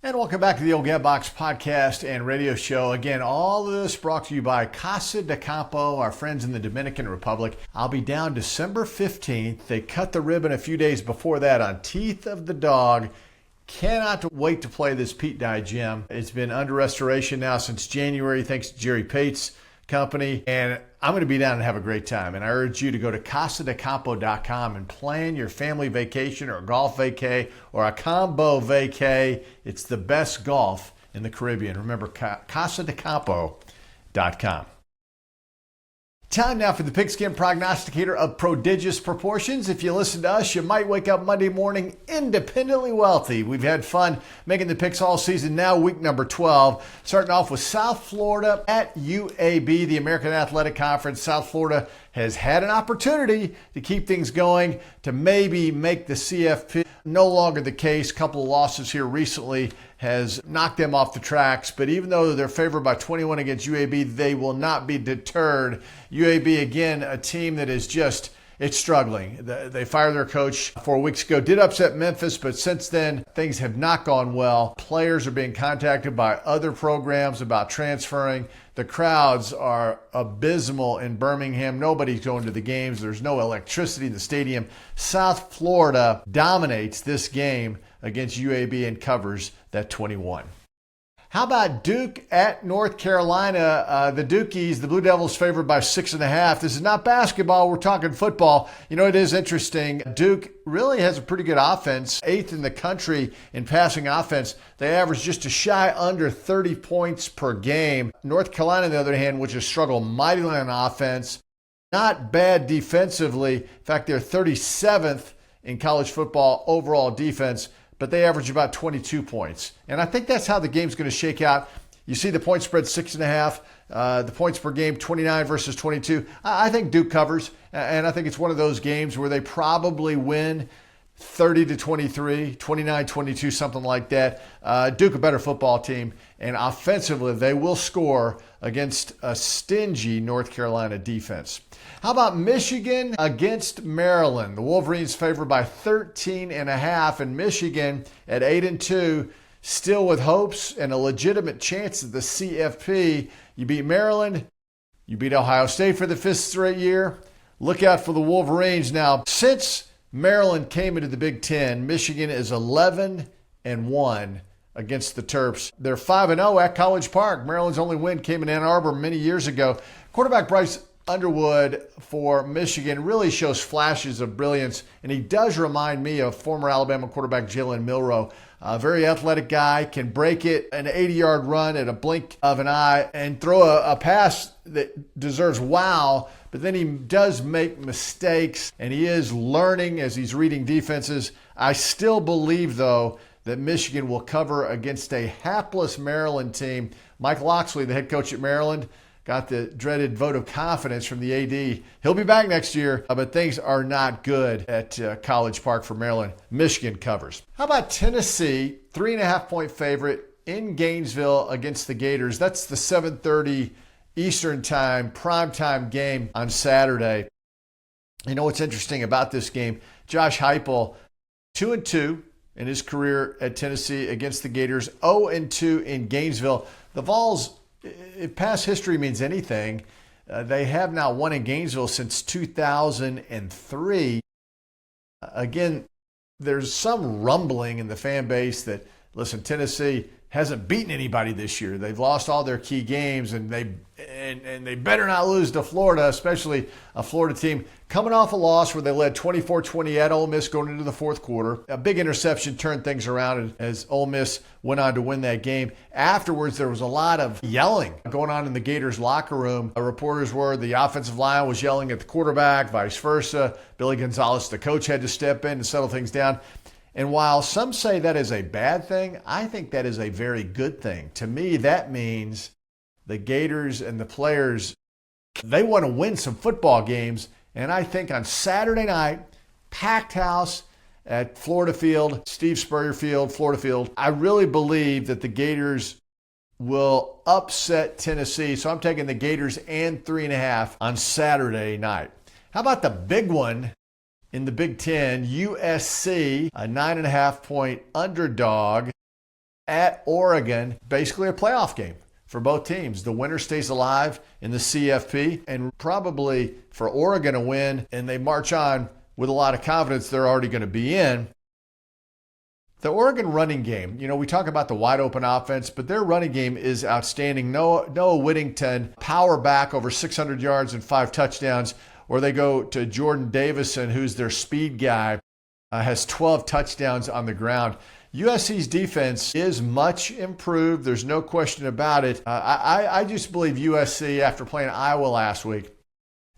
And welcome back to the Old Getbox podcast and radio show. Again, all of this brought to you by Casa de Campo, our friends in the Dominican Republic. I'll be down December 15th. They cut the ribbon a few days before that on Teeth of the Dog. Cannot wait to play this Pete Dye gym. It's been under restoration now since January, thanks to Jerry Pate's company. And I'm going to be down and have a great time. And I urge you to go to casadecampo.com and plan your family vacation or golf vacay or a combo vacay. It's the best golf in the Caribbean. Remember, casadecampo.com. Time now for the Pigskin Prognosticator of prodigious proportions. If you listen to us, you might wake up Monday morning independently wealthy. We've had fun making the picks all season now, week number 12. Starting off with South Florida at UAB, the American Athletic Conference. South Florida has had an opportunity to keep things going, to maybe make the CFP. No longer the case. A couple of losses here recently has knocked them off the tracks. But even though they're favored by 21 against UAB, they will not be deterred. UAB, again, a team that is just, it's struggling. They fired their coach 4 weeks ago, did upset Memphis, but since then, things have not gone well. Players are being contacted by other programs about transferring. The crowds are abysmal in Birmingham. Nobody's going to the games. There's no electricity in the stadium. South Florida dominates this game against UAB and covers that 21. How about Duke at North Carolina? The Dukies, the Blue Devils, favored by 6.5. This is not basketball. We're talking football. You know, it is interesting. Duke really has a pretty good offense, 8th in the country in passing offense. They average just a shy under 30 points per game. North Carolina, on the other hand, which has struggled mightily on offense, not bad defensively. In fact, they're 37th in college football overall defense, but they average about 22 points. And I think that's how the game's going to shake out. You see the point spread 6.5, the points per game 29 versus 22. I think Duke covers, and I think it's one of those games where they probably win 30-23, 29-22, something like that. Duke, a better football team, and offensively, they will score against a stingy North Carolina defense. How about Michigan against Maryland? The Wolverines favored by 13.5, and Michigan at 8-2, still with hopes and a legitimate chance at the CFP. You beat Maryland, you beat Ohio State for the 5th straight year. Look out for the Wolverines. Now, since Maryland came into the Big Ten, Michigan is 11-1 against the Terps. They're 5-0 at College Park. Maryland's only win came in Ann Arbor many years ago. Quarterback Bryce Underwood for Michigan really shows flashes of brilliance, and he does remind me of former Alabama quarterback Jalen Milroe. A very athletic guy, can break it, an 80-yard run at a blink of an eye, and throw a pass that deserves wow, but then he does make mistakes, and he is learning as he's reading defenses. I still believe, though, that Michigan will cover against a hapless Maryland team. Mike Locksley, the head coach at Maryland, got the dreaded vote of confidence from the AD. He'll be back next year, but things are not good at College Park for Maryland. Michigan covers. How about Tennessee, 3.5-point favorite in Gainesville against the Gators? That's the 7:30 Eastern time, primetime game on Saturday. You know what's interesting about this game? Josh Heupel, 2-2 in his career at Tennessee against the Gators, 0-2 in Gainesville. The Vols, if past history means anything, they have not won in Gainesville since 2003. Again, there's some rumbling in the fan base that, listen, Tennessee hasn't beaten anybody this year. They've lost all their key games, and they better not lose to Florida, especially a Florida team coming off a loss where they led 24-20 at Ole Miss going into the fourth quarter. A big interception turned things around as Ole Miss went on to win that game. Afterwards, there was a lot of yelling going on in the Gators locker room. Reporters were the offensive line was yelling at the quarterback, vice versa. Billy Gonzalez, the coach, had to step in and settle things down. And while some say that is a bad thing, I think that is a very good thing. To me, that means the Gators and the players, they want to win some football games. And I think on Saturday night, packed house at Florida Field, Steve Spurrier Field, Florida Field, I really believe that the Gators will upset Tennessee. So I'm taking the Gators and 3.5 on Saturday night. How about the big one in the Big Ten? USC, a 9.5-point underdog at Oregon, basically a playoff game for both teams. The winner stays alive in the CFP, and probably for Oregon to win, and they march on with a lot of confidence, they're already going to be in. The Oregon running game, we talk about the wide open offense, but their running game is outstanding. Noah Whittington, power back over 600 yards and 5 touchdowns, or they go to Jordan Davison, who's their speed guy, has 12 touchdowns on the ground. USC's defense is much improved. There's no question about it. I just believe USC, after playing Iowa last week,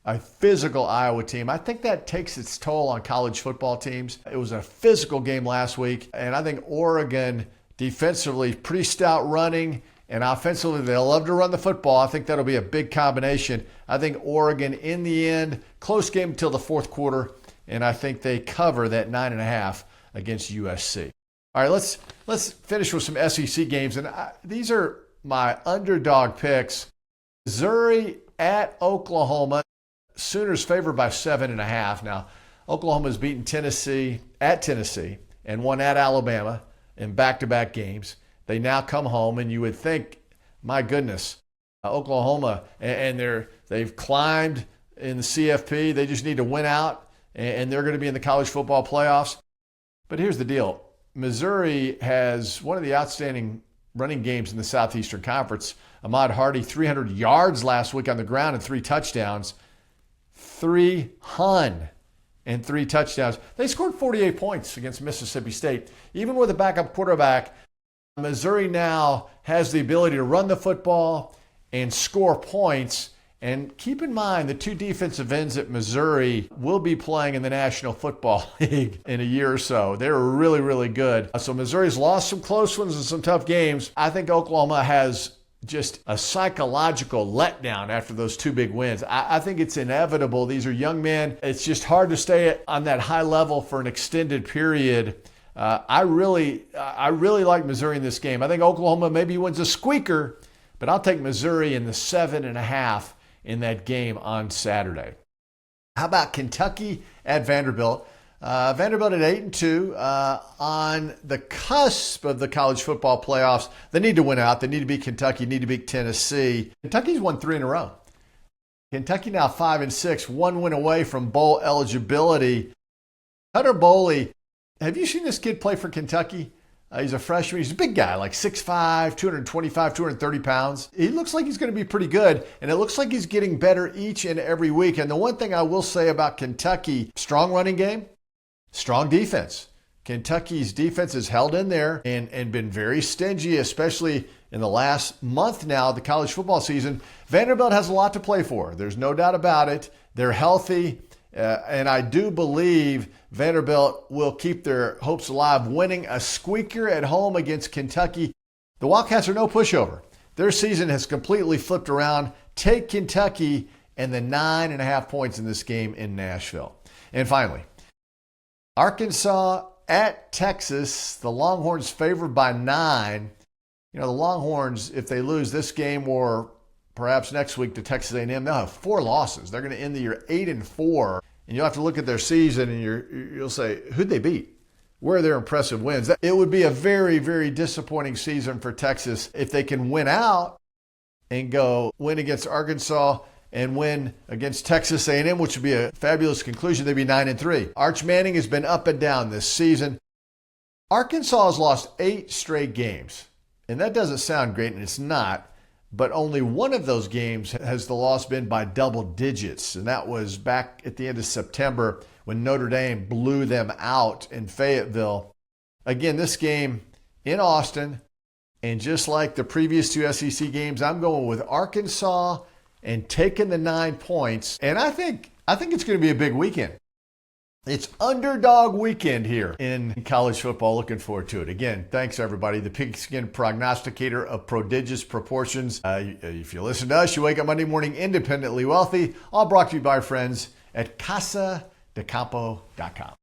a physical Iowa team, I think that takes its toll on college football teams. It was a physical game last week, and I think Oregon defensively pretty stout running, and offensively they love to run the football. I think that'll be a big combination. I think Oregon, in the end, close game until the fourth quarter, and I think they cover that 9.5 against USC. All right, let's finish with some SEC games, and these are my underdog picks. Missouri at Oklahoma. Sooners favored by 7.5. Now, Oklahoma's beaten Tennessee at Tennessee and won at Alabama in back-to-back games. They now come home, and you would think, my goodness, Oklahoma, and they've climbed in the CFP. They just need to win out, and they're going to be in the college football playoffs. But here's the deal. Missouri has one of the outstanding running games in the Southeastern Conference. Ahmad Hardy, 300 yards last week on the ground and 3 touchdowns. 303 touchdowns. They scored 48 points against Mississippi State. Even with a backup quarterback, Missouri now has the ability to run the football and score points. And keep in mind, the 2 defensive ends at Missouri will be playing in the National Football League in a year or so. They're really, really good. So Missouri's lost some close ones and some tough games. I think Oklahoma has just a psychological letdown after those 2 big wins. I think it's inevitable. These are young men. It's just hard to stay on that high level for an extended period. I really like Missouri in this game. I think Oklahoma maybe wins a squeaker, but I'll take Missouri in the 7.5 in that game on Saturday. How about Kentucky at Vanderbilt? Vanderbilt at 8-2, on the cusp of the college football playoffs. They need to win out. They need to beat Kentucky, need to beat Tennessee. Kentucky's won 3 in a row. Kentucky now 5-6, 1 win away from bowl eligibility. Hunter Boley, have you seen this kid play for Kentucky? He's a freshman. He's a big guy, like 6'5", 225, 230 pounds. He looks like he's going to be pretty good, and it looks like he's getting better each and every week. And the one thing I will say about Kentucky, strong running game, strong defense. Kentucky's defense has held in there and been very stingy, especially in the last month now of the college football season. Vanderbilt has a lot to play for. There's no doubt about it. They're healthy, and I do believe Vanderbilt will keep their hopes alive, winning a squeaker at home against Kentucky. The Wildcats are no pushover. Their season has completely flipped around. Take Kentucky and the 9.5 points in this game in Nashville. And finally, Arkansas at Texas. The Longhorns favored by 9. The Longhorns, if they lose this game or perhaps next week to Texas A&M, they'll have 4 losses. They're going to end the year 8-4. And you'll have to look at their season and you'll say, who'd they beat? Where are their impressive wins? It would be a very, very disappointing season for Texas if they can win out and go win against Arkansas and win against Texas A&M, which would be a fabulous conclusion. They'd be 9-3. Arch Manning has been up and down this season. Arkansas has lost 8 straight games, and that doesn't sound great, and it's not, but only one of those games has the loss been by double digits, and that was back at the end of September when Notre Dame blew them out in Fayetteville. Again, this game in Austin, and just like the previous 2 SEC games, I'm going with Arkansas and taking the 9 points. And I think it's going to be a big weekend. It's underdog weekend here in college football. Looking forward to it. Again, thanks everybody. The Pigskin Prognosticator of Prodigious Proportions. If you listen to us, you wake up Monday morning independently wealthy. All brought to you by our friends at CasaDeCampo.com.